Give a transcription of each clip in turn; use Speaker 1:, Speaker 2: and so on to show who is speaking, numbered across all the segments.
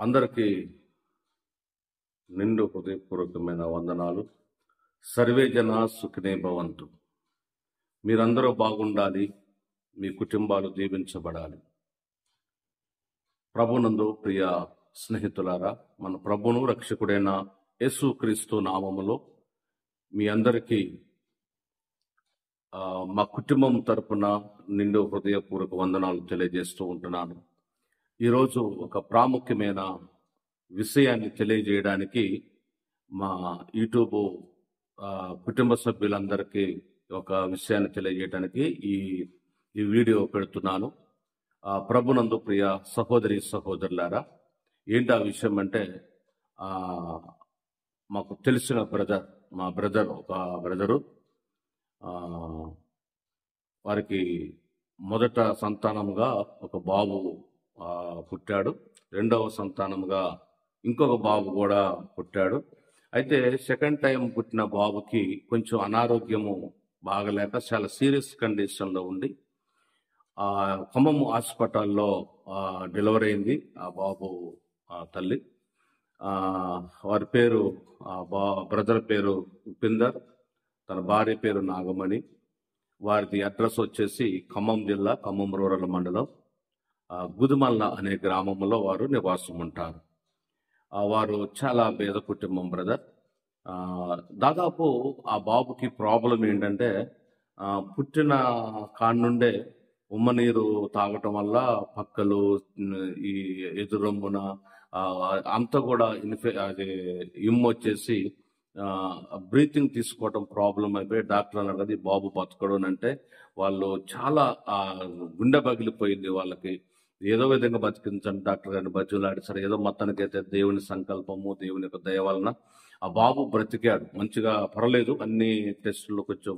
Speaker 1: అందరికీ నిండు హృదయపూర్వకమైన వందనాలు. సర్వే జన సుఖినే భవంతు. మీరందరూ బాగుండాలి, మీ కుటుంబాలు దీవించబడాలి. ప్రభునందు ప్రియ స్నేహితులారా, మన ప్రభును రక్షకుడైన యేసుక్రీస్తు నామములో మీ అందరికీ మా కుటుంబం తరపున నిండు హృదయపూర్వక వందనాలు తెలియజేస్తూ ఉంటున్నాను. ఈరోజు ఒక ప్రాముఖ్యమైన విషయాన్ని తెలియజేయడానికి మా యూట్యూబ్ కుటుంబ సభ్యులందరికీ ఒక విషయాన్ని తెలియజేయడానికి ఈ వీడియో పెడుతున్నాను. ప్రభునందు ప్రియ సహోదరి సహోదరులారా, ఏంటి ఆ విషయం అంటే, మాకు తెలిసిన మా బ్రదర్ ఒక బ్రదరు, వారికి మొదట సంతానముగా ఒక బాబు పుట్టాడు. రెండవ సంతానముగా ఇంకొక బాబు కూడా పుట్టాడు. అయితే సెకండ్ టైం పుట్టిన బాబుకి కొంచెం అనారోగ్యము బాగలేక చాలా సీరియస్ కండిషన్లో ఉండి ఖమ్మం హాస్పిటల్లో డెలివరీ అయింది ఆ బాబు తల్లి. వారి పేరు బ్రదర్ పేరు ఉపేందర్, తన భార్య పేరు నాగమణి. వారిది అడ్రస్ వచ్చేసి ఖమ్మం జిల్లా, ఖమ్మం రూరల్ మండలం, గుదుమల్ల అనే గ్రామంలో వారు నివాసం ఉంటారు. వారు చాలా పేద కుటుంబం బ్రదర్. దాదాపు ఆ బాబుకి ప్రాబ్లం ఏంటంటే, పుట్టిన కానుండే ఉమ్మనీరు తాగటం వల్ల పక్కలు, ఈ ఎదురొమ్మున అంతా కూడా వచ్చేసి బ్రీతింగ్ తీసుకోవటం ప్రాబ్లం అయిపోయి డాక్టర్ అన్నారు కదా, బాబు బతకడు అంటే వాళ్ళు చాలా గుండె పగిలిపోయింది వాళ్ళకి. ఏదో విధంగా బతికించండి డాక్టర్ గారిని బతులాడి, సరే ఏదో మొత్తానికైతే దేవుని సంకల్పము, దేవుని యొక్క దయ వలన ఆ బాబు బ్రతికాడు. మంచిగా పర్లేదు, అన్ని టెస్టులు కొంచెం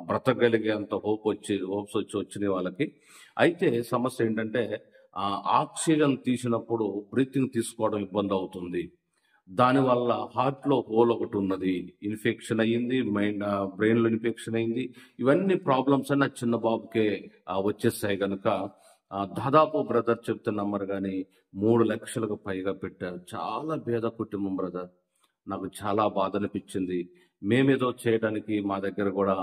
Speaker 1: బ్రతకగలిగేంత హోప్స్ వచ్చినాయి వాళ్ళకి. అయితే సమస్య ఏంటంటే, ఆక్సిజన్ తీసినప్పుడు బ్రీతింగ్ తీసుకోవడం ఇబ్బంది అవుతుంది. దానివల్ల హార్ట్లో హోల్ ఒకటి ఉన్నది, ఇన్ఫెక్షన్ అయ్యింది, బ్రెయిన్లో ఇన్ఫెక్షన్ అయింది. ఇవన్నీ ప్రాబ్లమ్స్ అన్న చిన్న బాబుకే వచ్చేసాయి కనుక దాదాపు బ్రదర్ చెప్తే నమ్మరు కానీ 3 లక్షలకు పైగా పెట్టారు. చాలా పేద కుటుంబం బ్రదర్. నాకు చాలా బాధ అనిపించింది. మేమేదో చేయడానికి మా దగ్గర కూడా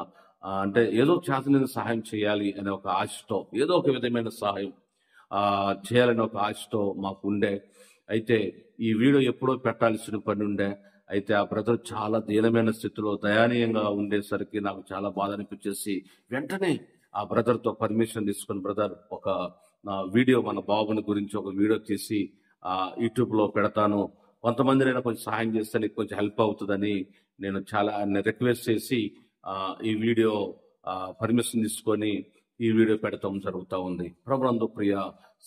Speaker 1: అంటే ఏదో చేతనైన సహాయం చేయాలి అనే ఒక ఆశతో, ఏదో ఒక విధమైన సహాయం చేయాలనే ఒక ఆశతో మాకు ఉండే. అయితే ఈ వీడియో ఎప్పుడో పెట్టాల్సిన పని ఉండే. అయితే ఆ బ్రదర్ చాలా దీనమైన స్థితిలో దయనీయంగా ఉండేసరికి నాకు చాలా బాధ అనిపించేసి వెంటనే ఆ బ్రదర్తో పర్మిషన్ తీసుకుని, బ్రదర్ ఒక వీడియో మన బాబుని గురించి ఒక వీడియో తీసి యూట్యూబ్లో పెడతాను, కొంతమందినైనా కొంచెం సహాయం చేస్తే నీకు కొంచెం హెల్ప్ అవుతుందని నేను చాలా రిక్వెస్ట్ చేసి ఈ వీడియో పర్మిషన్ తీసుకొని ఈ వీడియో పెడతాం జరుగుతూ ఉంది. ప్రభునందు ప్రియ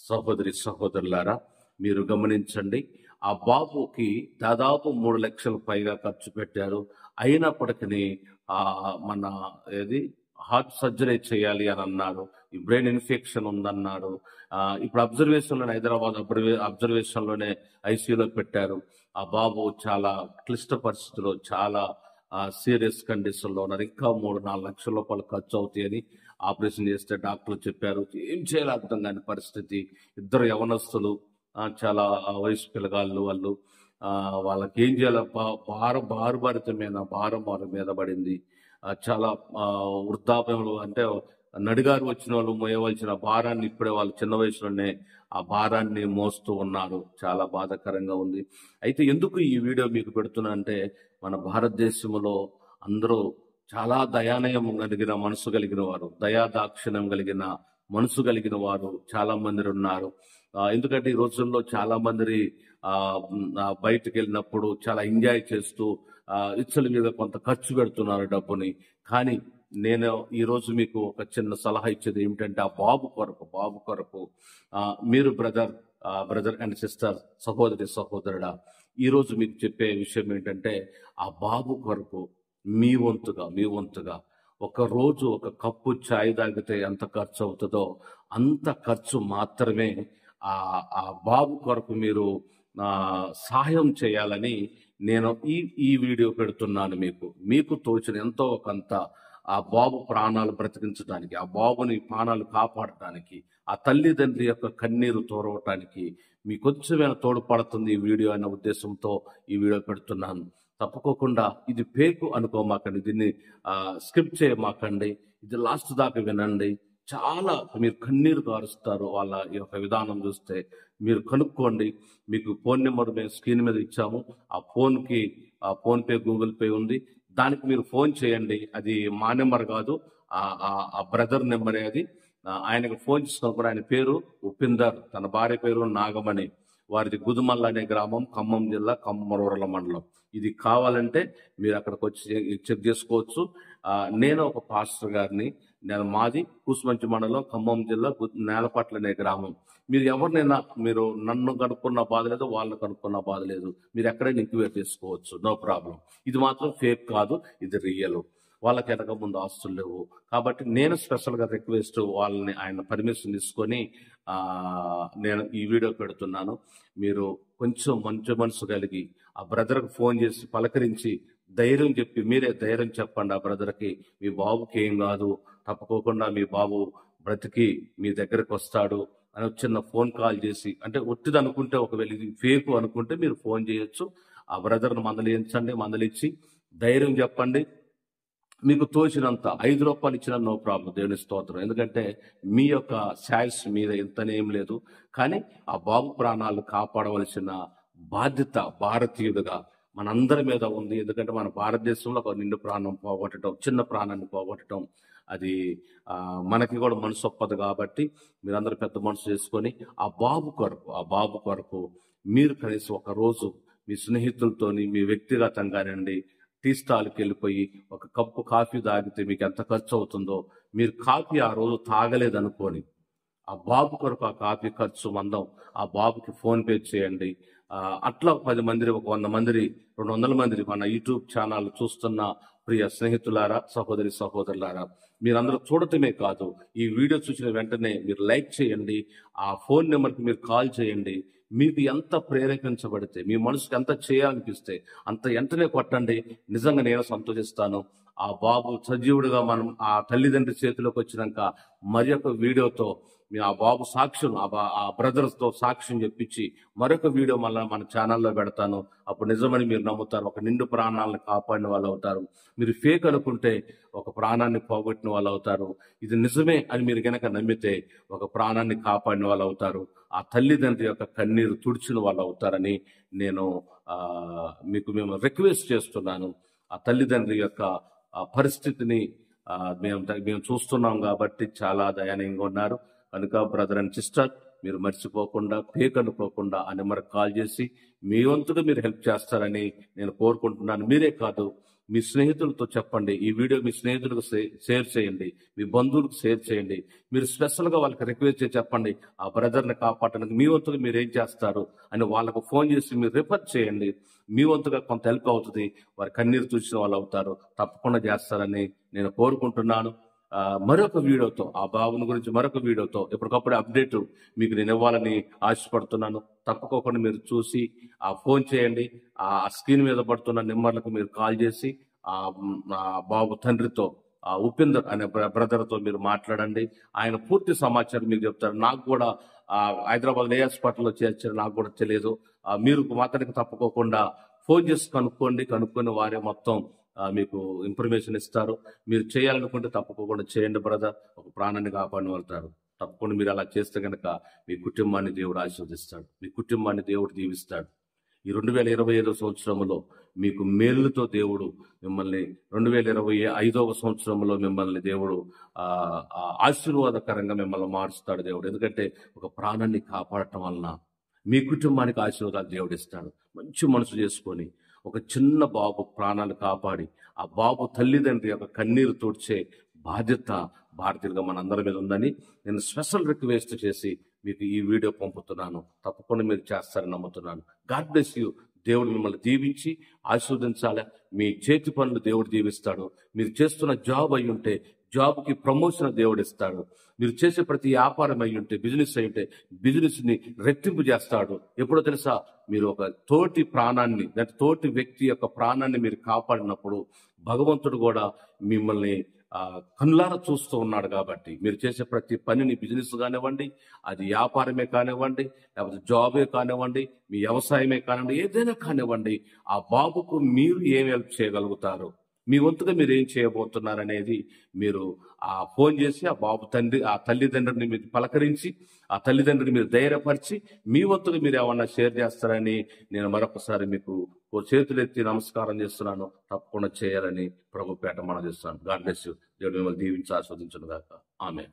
Speaker 1: సహోదరి సహోదరులారా, మీరు గమనించండి, ఆ బాబుకి దాదాపు 3 లక్షల పైగా ఖర్చు పెట్టారు. అయినప్పటికీ మన హార్ట్ సర్జరీ చేయాలి అని అన్నారు, ఈ బ్రెయిన్ ఇన్ఫెక్షన్ ఉందన్నారు. ఇప్పుడు అబ్జర్వేషన్లోనే, హైదరాబాద్ అబ్జర్వేషన్లోనే ఐసీయూలో పెట్టారు. ఆ బాబు చాలా క్లిష్ట పరిస్థితుల్లో, చాలా సీరియస్ కండిషన్లో ఉన్నారు. ఇంకా 3-4 లక్షల రూపాయలు ఖర్చు అవుతాయని ఆపరేషన్ చేస్తే డాక్టర్లు చెప్పారు. ఏం చేయాలో అర్థం కాని పరిస్థితి. 2 యవనస్తులు, చాలా వయసు పిల్లగాళ్ళు వాళ్ళు. వాళ్ళకి ఏం చేయాలో భారభరితమైన భారం వారి మీద పడింది. చాలా వృద్ధాప్యంలో అంటే నడిగారు వచ్చిన వాళ్ళు మోయవలసిన భారాన్ని ఇప్పుడే వాళ్ళు చిన్న వయసులోనే ఆ భారాన్ని మోస్తూ ఉన్నారు. చాలా బాధాకరంగా ఉంది. అయితే ఎందుకు ఈ వీడియో మీకు పెడుతున్నా అంటే, మన భారతదేశంలో అందరూ చాలా దయానయం కలిగిన మనసు కలిగిన వారు, దయాదాక్షిణ్యం కలిగిన మనసు కలిగిన వారు చాలా మంది ఉన్నారు. ఎందుకంటే ఈ రోజుల్లో చాలా మంది బయటకు వెళ్ళినప్పుడు చాలా ఎంజాయ్ చేస్తూ ఇచ్చల మీద కొంత ఖర్చు పెడుతున్నారు డబ్బుని. కానీ నేను ఈరోజు మీకు ఒక చిన్న సలహా ఇచ్చేది ఏమిటంటే, ఆ బాబు కొరకు మీరు బ్రదర్ అండ్ సిస్టర్, సహోదరి సహోదరుడా, ఈరోజు మీకు చెప్పే విషయం ఏంటంటే, ఆ బాబు కొరకు మీ వంతుగా ఒక రోజు ఒక కప్పు ఛాయ్ తాగితే ఎంత ఖర్చు అవుతుందో అంత ఖర్చు మాత్రమే ఆ బాబు కొరకు మీరు సహాయం చేయాలని నేను ఈ వీడియో పెడుతున్నాను. మీకు తోచిన ఎంతో కొంత ఆ బాబు ప్రాణాలు బ్రతికించడానికి, ఆ బాబుని ప్రాణాలు కాపాడటానికి, ఆ తల్లిదండ్రి యొక్క కన్నీరు తోరవటానికి మీ కొంచెమైనా తోడ్పడుతుంది ఈ వీడియో అనే ఉద్దేశంతో ఈ వీడియో పెడుతున్నాను. తప్పుకోకుండా ఇది ఫేక్ అనుకోమాకండి, దీన్ని స్కిప్ చేయమాకండి, ఇది లాస్ట్ దాకా వినండి. చాలా మీరు కన్నీరు కారుస్తారు వాళ్ళ ఈ యొక్క విధానం చూస్తే. మీరు కనుక్కోండి. మీకు ఫోన్ నెంబర్ మేము స్క్రీన్ మీద ఇచ్చాము. ఆ ఫోన్ పే, గూగుల్ పే ఉంది. దానికి మీరు ఫోన్ చేయండి. అది మా నెంబర్ కాదు, ఆ బ్రదర్ నెంబరే అది. ఆయనకు ఫోన్ చేసుకున్నప్పుడు, ఆయన పేరు ఉపేందర్, తన భార్య పేరు నాగమణి, వారిది గుదుమల్ల అనే గ్రామం, ఖమ్మం జిల్లా, ఖమ్మం రూరల్ మండలం. ఇది కావాలంటే మీరు అక్కడికి వచ్చి చెక్ చేసుకోవచ్చు. నేను ఒక పాస్టర్ గారిని, మాది కూసుమంచి మండలం, ఖమ్మం జిల్లా, నేలపట్ల అనే గ్రామం. మీరు ఎవరినైనా, మీరు నన్ను కనుక్కున్న బాధ లేదు, వాళ్ళని కనుక్కున్న బాధ లేదు, మీరు ఎక్కడైనా ఇంక్వైరీ చేసుకోవచ్చు, నో ప్రాబ్లం. ఇది మాత్రం ఫేక్ కాదు, ఇది రియల్. వాళ్ళకి వెనక ముందు ఆస్తులు లేవు. కాబట్టి నేను స్పెషల్గా రిక్వెస్ట్, వాళ్ళని ఆయన పర్మిషన్ తీసుకొని నేను ఈ వీడియో పెడుతున్నాను. మీరు కొంచెం మంచి మనసు కలిగి ఆ బ్రదర్కి ఫోన్ చేసి పలకరించి ధైర్యం చెప్పి, మీరే ధైర్యం చెప్పండి ఆ బ్రదర్కి, మీ బాబుకి ఏం కాదు, తప్పుకోకుండా మీ బాబు బ్రతికి మీ దగ్గరకు వస్తాడు అని చిన్న ఫోన్ కాల్ చేసి, అంటే ఒత్తిడి అనుకుంటే, ఒకవేళ ఇది ఫేక్ అనుకుంటే మీరు ఫోన్ చేయొచ్చు. ఆ బ్రదర్ను మందలించి ధైర్యం చెప్పండి. మీకు తోచినంత 5 రూపాయలు ఇచ్చినా నో ప్రాబ్లం, దేవుని స్తోత్రం. ఎందుకంటే మీ యొక్క ఛాయిస్ మీద ఎంతనేం లేదు, కానీ ఆ బాబు ప్రాణాలు కాపాడవలసిన బాధ్యత భారతీయుడిగా మనందరి మీద ఉంది. ఎందుకంటే మన భారతదేశంలో ఒక నిండు ప్రాణం పోగొట్టడం, చిన్న ప్రాణాన్ని పోగొట్టడం, అది మనకి కూడా మనసు ఒప్పదు. కాబట్టి మీరందరూ పెద్ద మనసు చేసుకొని ఆ బాబు కొరకు మీరు కనీసం ఒక రోజు మీ స్నేహితులతోని, మీ వ్యక్తిగతంగానండి, టీ స్టాల్కి వెళ్ళిపోయి ఒక కప్పు కాఫీ తాగితే మీకు ఎంత ఖర్చు అవుతుందో, మీరు కాఫీ ఆ రోజు తాగలేదనుకోని ఆ బాబు కొరకు ఆ కాఫీ ఖర్చు మందం ఆ బాబుకి ఫోన్ పే చేయండి. అట్లా 10 మంది, ఒక 100 మంది, 200 మంది మన యూట్యూబ్ ఛానల్ చూస్తున్న ప్రియ స్నేహితులారా, సహోదరులారా, మీరందరూ చూడటమే కాదు, ఈ వీడియో చూసిన వెంటనే మీరు లైక్ చేయండి, ఆ ఫోన్ నెంబర్కి మీరు కాల్ చేయండి. మీకు ఎంత ప్రేరేపించబడితే, మీ మనసుకు ఎంత చేయాలనిపిస్తే అంత వెంటనే కొట్టండి. నిజంగా నేను సంతోషిస్తాను. ఆ బాబు సజీవుడిగా మనం ఆ తల్లిదండ్రి చేతిలోకి వచ్చినాక మరి ఒక వీడియోతో ఆ బాబు సాక్ష్యం, ఆ బ్రదర్స్తో సాక్ష్యం చెప్పించి మరొక వీడియో మళ్ళీ మన ఛానల్లో పెడతాను. అప్పుడు నిజమని మీరు నమ్ముతారు. ఒక నిండు ప్రాణాలను కాపాడిన వాళ్ళు అవుతారు. మీరు ఫేక్ అనుకుంటే ఒక ప్రాణాన్ని పోగొట్టిన వాళ్ళు అవుతారు. ఇది నిజమే అని మీరు గనక నమ్మితే ఒక ప్రాణాన్ని కాపాడిన వాళ్ళు అవుతారు. ఆ తల్లిదండ్రి యొక్క కన్నీరు తుడిచిన వాళ్ళు అవుతారని నేను మేము రిక్వెస్ట్ చేస్తున్నాను. ఆ తల్లిదండ్రి యొక్క పరిస్థితిని మేము చూస్తున్నాం కాబట్టి చాలా దయనీయంగా ఉన్నారు. కనుక బ్రదర్ అండ్ సిస్టర్, మీరు మర్చిపోకుండా, ఫేక్ అనుకోకుండా ఆ నెంబర్కి కాల్ చేసి మీ వంతుగా మీరు హెల్ప్ చేస్తారని నేను కోరుకుంటున్నాను. మీరే కాదు, మీ స్నేహితులతో చెప్పండి. ఈ వీడియో మీ స్నేహితులకు షేర్ చేయండి, మీ బంధువులకు షేర్ చేయండి. మీరు స్పెషల్గా వాళ్ళకి రిక్వెస్ట్ చేసి చెప్పండి, ఆ బ్రదర్ని కాపాడడానికి మీ వంతుగా మీరు ఏం చేస్తారు అని వాళ్ళకు ఫోన్ చేసి మీరు రిఫర్ చేయండి. మీ వంతుగా కొంత హెల్ప్ అవుతుంది. వారి కన్నీరు చూసిన వాళ్ళు అవుతారు. తప్పకుండా చేస్తారని నేను కోరుకుంటున్నాను. మరొక వీడియోతో, ఆ బాబుని గురించి మరొక వీడియోతో ఎప్పటికప్పుడు అప్డేట్ మీకు నేను ఇవ్వాలని ఆశపడుతున్నాను. తప్పకోకుండా మీరు చూసి ఫోన్ చేయండి. ఆ స్క్రీన్ మీద పడుతున్న నెంబర్లకు మీరు కాల్ చేసి ఆ బాబు తండ్రితో, ఉపేందర్ అనే బ్రదర్తో మీరు మాట్లాడండి. ఆయన పూర్తి సమాచారం మీకు చెప్తారు. నాకు కూడా హైదరాబాద్ ఏ హాస్పిటల్లో చేర్చారు నాకు కూడా తెలియదు. మీరు మాత్రానికి తప్పుకోకుండా ఫోన్ చేసి కనుక్కొని వారే మొత్తం మీకు ఇన్ఫర్మేషన్ ఇస్తారు. మీరు చేయాలనుకుంటే తప్పకుండా చేయండి బ్రదర్. ఒక ప్రాణాన్ని కాపాడిన వెళ్తారు. తప్పకుండా మీరు అలా చేస్తే కనుక మీ కుటుంబాన్ని దేవుడు ఆశీర్వదిస్తాడు, మీ కుటుంబాన్ని దేవుడు దీవిస్తాడు. ఈ 2025 సంవత్సరంలో మీకు మేలుతో దేవుడు మిమ్మల్ని, 2025వ సంవత్సరంలో మిమ్మల్ని దేవుడు ఆశీర్వాదకరంగా మిమ్మల్ని మారుస్తాడు దేవుడు. ఎందుకంటే ఒక ప్రాణాన్ని కాపాడటం వలన మీ కుటుంబానికి ఆశీర్వాదాలు దేవుడు ఇస్తాడు. మంచి మనసు చేసుకొని ఒక చిన్న బాబు ప్రాణాలు కాపాడి ఆ బాబు తల్లిదండ్రి యొక్క కన్నీరు తుడిచే బాధ్యత భారతీయులుగా మనందరి మీద ఉందని నేను స్పెషల్ రిక్వెస్ట్ చేసి మీకు ఈ వీడియో పంపుతున్నాను. తప్పకుండా మీరు చేస్తారని నమ్ముతున్నాను. God bless you. దేవుడు మిమ్మల్ని దీవించి ఆశీర్వదించాలి. మీ చేతి పనులు దేవుడు దీవిస్తాడు. మీరు చేస్తున్న జాబ్ అయి ఉంటే జాబ్కి ప్రమోషన్ దేవుడు ఇస్తాడు. మీరు చేసే ప్రతి వ్యాపారం అయి ఉంటే, బిజినెస్ అయి ఉంటే బిజినెస్ని రెట్టింపు చేస్తాడు. ఎప్పుడో తెలుసా, మీరు ఒక తోటి వ్యక్తి యొక్క ప్రాణాన్ని మీరు కాపాడినప్పుడు భగవంతుడు కూడా మిమ్మల్ని కన్నులారా చూస్తూ ఉన్నాడు కాబట్టి మీరు చేసే ప్రతి పనిని, బిజినెస్ కానివ్వండి, అది వ్యాపారమే కానివ్వండి, లేకపోతే జాబే కానివ్వండి, మీ వ్యవసాయమే కానివ్వండి, ఏదైనా కానివ్వండి, ఆ బాబుకు మీరు ఏం హెల్ప్ చేయగలుగుతారు, మీ వంతుగా మీరు ఏం చేయబోతున్నారనేది మీరు ఫోన్ చేసి ఆ తల్లిదండ్రుని మీరు పలకరించి, ఆ తల్లిదండ్రుని మీరు ధైర్యపరిచి, మీ వంతుగా మీరు ఏమన్నా షేర్ చేస్తారని నేను మరొకసారి మీకు చేతులెత్తి నమస్కారం చేస్తున్నాను. తప్పకుండా చేయాలని ప్రభు పేట మనం చేస్తున్నాను. God bless you. దేవుడు మిమ్మల్ని దీవించి ఆస్వాదించును గాక. ఆమేన్.